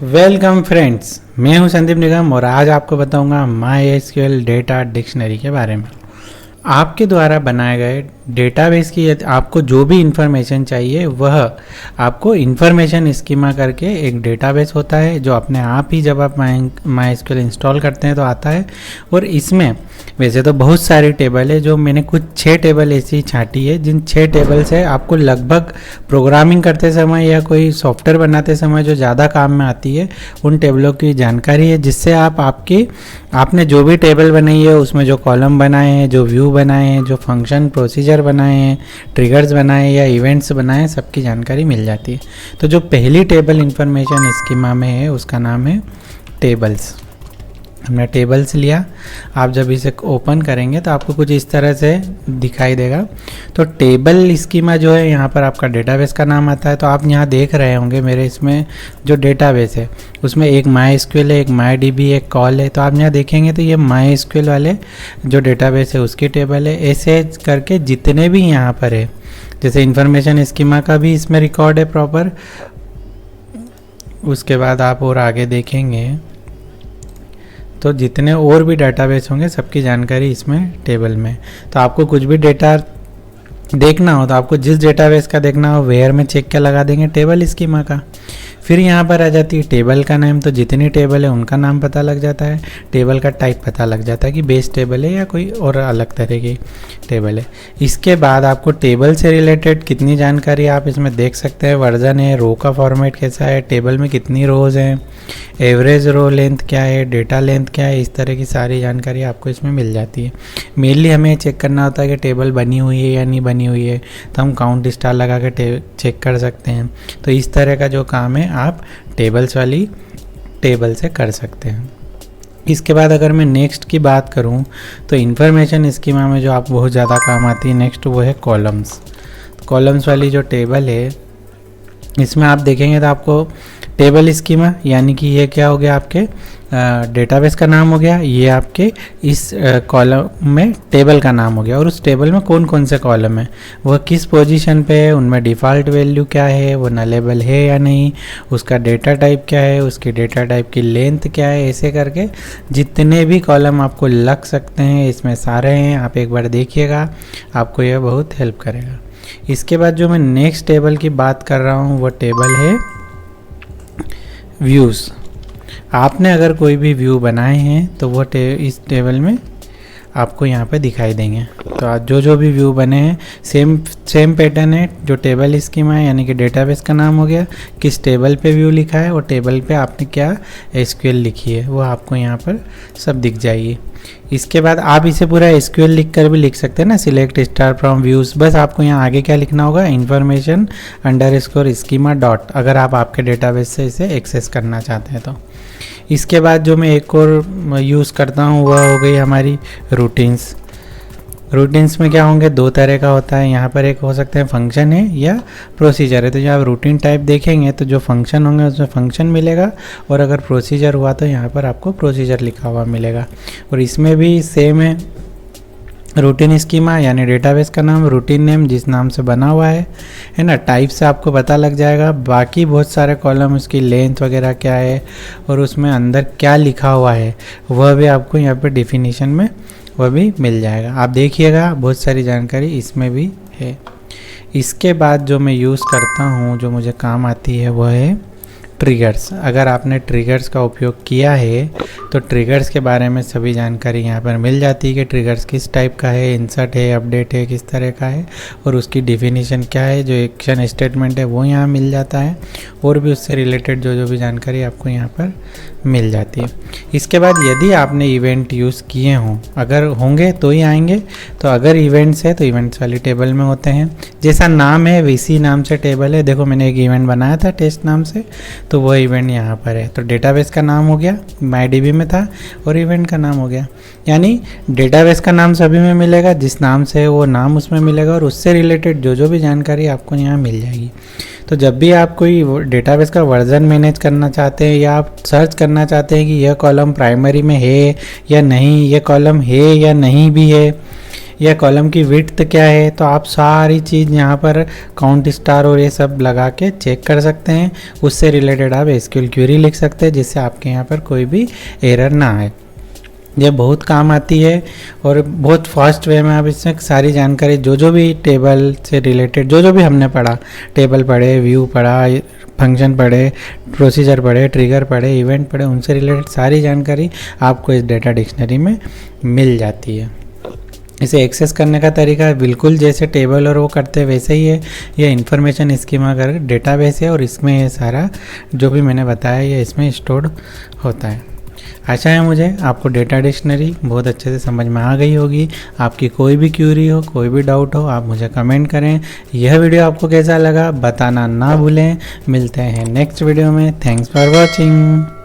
Welcome friends, मैं हूं संदीप निगम और आज आपको बताऊंगा MySQL डेटा डिक्शनरी के बारे में। आपके द्वारा बनाए गए डेटाबेस की आपको जो भी इंफॉर्मेशन चाहिए वह आपको इंफॉर्मेशन स्कीमा करके एक डेटाबेस होता है जो अपने आप ही जब आप MySQL इंस्टॉल करते हैं तो आता है। और इसमें वैसे तो बहुत सारी टेबल है, जो मैंने कुछ 6 टेबल ऐसी छांटी है जिन 6 टेबल से आपको लगभग प्रोग्रामिंग करते समय या कोई सॉफ्टवेयर बनाते समय जो ज़्यादा काम में आती है उन टेबलों की जानकारी है, जिससे आपने जो भी टेबल बनाई है उसमें जो कॉलम बनाए हैं, जो व्यू बनाए हैं, जो फंक्शन प्रोसीजर बनाए हैं, ट्रिगर्स बनाए या इवेंट्स बनाए, सबकी जानकारी मिल जाती है। तो जो पहली टेबल इंफॉर्मेशन स्कीमा में है उसका नाम है टेबल्स। हमने टेबल्स लिया, आप जब इसे ओपन करेंगे तो आपको कुछ इस तरह से दिखाई देगा। तो टेबल स्कीमा जो है यहाँ पर आपका डेटाबेस का नाम आता है। तो आप यहाँ देख रहे होंगे मेरे इसमें जो डेटाबेस है उसमें एक MySQL है, एक MyDB, एक कॉल है। तो आप यहाँ देखेंगे तो ये MySQL वाले जो डेटाबेस है उसकी टेबल है। ऐसे करके जितने भी यहाँ पर है, जैसे इंफॉर्मेशन स्कीमा का भी इसमें रिकॉर्ड है प्रॉपर। उसके बाद आप और आगे देखेंगे तो जितने और भी डेटाबेस होंगे सबकी जानकारी इसमें टेबल में। तो आपको कुछ भी डेटा देखना हो तो आपको जिस डेटाबेस का देखना हो वेयर में चेक क्या लगा देंगे, टेबल स्कीमा का। फिर यहाँ पर आ जाती है टेबल का नाम। तो जितनी टेबल है उनका नाम पता लग जाता है, टेबल का टाइप पता लग जाता है कि बेस टेबल है या कोई और अलग तरह की टेबल है। इसके बाद आपको टेबल से रिलेटेड कितनी जानकारी आप इसमें देख सकते हैं। वर्जन है, रो का फॉर्मेट कैसा है, टेबल में कितनी रोज हैं, एवरेज रो लेंथ क्या है, डेटा लेंथ क्या है, इस तरह की सारी जानकारी आपको इसमें मिल जाती है। मेनली हमें चेक करना होता है कि टेबल बनी हुई है या नहीं बनी हुई है, तो हम काउंट स्टार लगा के चेक कर सकते हैं। तो इस तरह का जो काम है आप टेबल्स वाली टेबल से कर सकते हैं। इसके बाद अगर मैं नेक्स्ट की बात करूं तो इंफॉर्मेशन स्कीमा में जो आप बहुत ज़्यादा काम आती है नेक्स्ट, वो है कॉलम्स। कॉलम्स वाली जो टेबल है इसमें आप देखेंगे तो आपको टेबल स्कीमा, यानी कि ये क्या हो गया, आपके डेटाबेस का नाम हो गया, ये आपके इस कॉलम में टेबल का नाम हो गया। और उस टेबल में कौन कौन से कॉलम है, वह किस पोजीशन पे है, उनमें डिफ़ॉल्ट वैल्यू क्या है, वो नलेबल है या नहीं, उसका डेटा टाइप क्या है, उसकी डेटा टाइप की लेंथ क्या है। ऐसे करके जितने भी कॉलम आपको लग सकते हैं इसमें सारे हैं। आप एक बार देखिएगा, आपको यह बहुत हेल्प करेगा। इसके बाद जो मैं नेक्स्ट टेबल की बात कर रहा हूँ वो टेबल है व्यूज़। आपने अगर कोई भी व्यू बनाए हैं तो वो इस टेबल में आपको यहाँ पे दिखाई देंगे। तो आज जो भी व्यू बने हैं सेम पैटर्न है। जो टेबल स्कीमा है यानी कि डेटाबेस का नाम हो गया, किस टेबल पे व्यू लिखा है और टेबल पे आपने क्या SQL लिखी है वो आपको यहाँ पर सब दिख जाएगी। इसके बाद आप इसे पूरा SQL लिख कर भी लिख सकते हैं ना, सिलेक्ट स्टार फ्रॉम व्यूज़। बस आपको यहाँ आगे क्या लिखना होगा, इन्फॉर्मेशन अंडरस्कोर स्कीमा डॉट, अगर आप आपके डेटाबेस से इसे एक्सेस करना चाहते हैं तो। इसके बाद जो मैं एक और यूज़ करता हूँ वह हो गई हमारी रूटीन्स। रूटीन्स में क्या होंगे, 2 तरह का होता है। यहाँ पर एक हो सकते हैं फंक्शन है या प्रोसीजर है। तो जब आप रूटीन टाइप देखेंगे तो जो फंक्शन होंगे उसमें फंक्शन मिलेगा, और अगर प्रोसीजर हुआ तो यहाँ पर आपको प्रोसीजर लिखा हुआ मिलेगा। और इसमें भी सेम है, रूटीन स्कीमा यानी डेटाबेस का नाम, रूटीन नेम जिस नाम से बना हुआ है ना, टाइप से आपको पता लग जाएगा। बाकी बहुत सारे कॉलम, उसकी लेंथ वगैरह क्या है और उसमें अंदर क्या लिखा हुआ है वह भी आपको यहाँ पे डेफिनेशन में वह भी मिल जाएगा। आप देखिएगा बहुत सारी जानकारी इसमें भी है। इसके बाद जो मैं यूज़ करता हूँ, जो मुझे काम आती है, वह है ट्रिगर्स। अगर आपने ट्रिगर्स का उपयोग किया है तो ट्रिगर्स के बारे में सभी जानकारी यहाँ पर मिल जाती है कि ट्रिगर्स किस टाइप का है, इंसर्ट है, अपडेट है, किस तरह का है, और उसकी डिफिनीशन क्या है, जो एक्शन स्टेटमेंट है वो यहाँ मिल जाता है। और भी उससे रिलेटेड जो भी जानकारी आपको यहाँ पर मिल जाती है। इसके बाद यदि आपने इवेंट यूज़ किए हों, अगर होंगे तो ही आएंगे, तो अगर इवेंट्स है तो इवेंट्स वाली टेबल में होते हैं। जैसा नाम है वैसी नाम से टेबल है। देखो मैंने एक इवेंट बनाया था टेस्ट नाम से, तो वह इवेंट यहाँ पर है। तो डेटाबेस का नाम हो गया, MyDB में था, और इवेंट का नाम हो गया। यानी डेटाबेस का नाम सभी में मिलेगा, जिस नाम से वो नाम उसमें मिलेगा, और उससे रिलेटेड जो भी जानकारी आपको यहाँ मिल जाएगी। तो जब भी आप कोई डेटाबेस का वर्जन मैनेज करना चाहते हैं या आप सर्च करना चाहते हैं कि यह कॉलम प्राइमरी में है या नहीं, यह कॉलम है या नहीं भी है, या कॉलम की विड्थ क्या है, तो आप सारी चीज़ यहाँ पर काउंट स्टार और ये सब लगा के चेक कर सकते हैं। उससे रिलेटेड आप एसक्यूएल क्वेरी लिख सकते हैं जिससे आपके यहाँ पर कोई भी एरर ना आए। ये बहुत काम आती है और बहुत फास्ट वे में आप इसमें सारी जानकारी जो भी टेबल से रिलेटेड जो भी हमने पढ़ा, टेबल पढ़े, व्यू पढ़ा, फंक्शन पढ़े, प्रोसीजर पढ़े, ट्रिगर पढ़े, इवेंट पढ़े, उनसे रिलेटेड सारी जानकारी आपको इस डेटा डिक्शनरी में मिल जाती है। इसे एक्सेस करने का तरीका बिल्कुल जैसे टेबल और वो करते हैं वैसे ही है। ये इन्फॉर्मेशन स्कीमा का डेटाबेस है और इसमें ये सारा जो भी मैंने बताया ये इसमें स्टोर्ड होता है। आशा है मुझे आपको डेटा डिक्शनरी बहुत अच्छे से समझ में आ गई होगी। आपकी कोई भी क्यूरी हो, कोई भी डाउट हो, आप मुझे कमेंट करें। यह वीडियो आपको कैसा लगा बताना ना भूलें। मिलते हैं नेक्स्ट वीडियो में। Thanks for watching.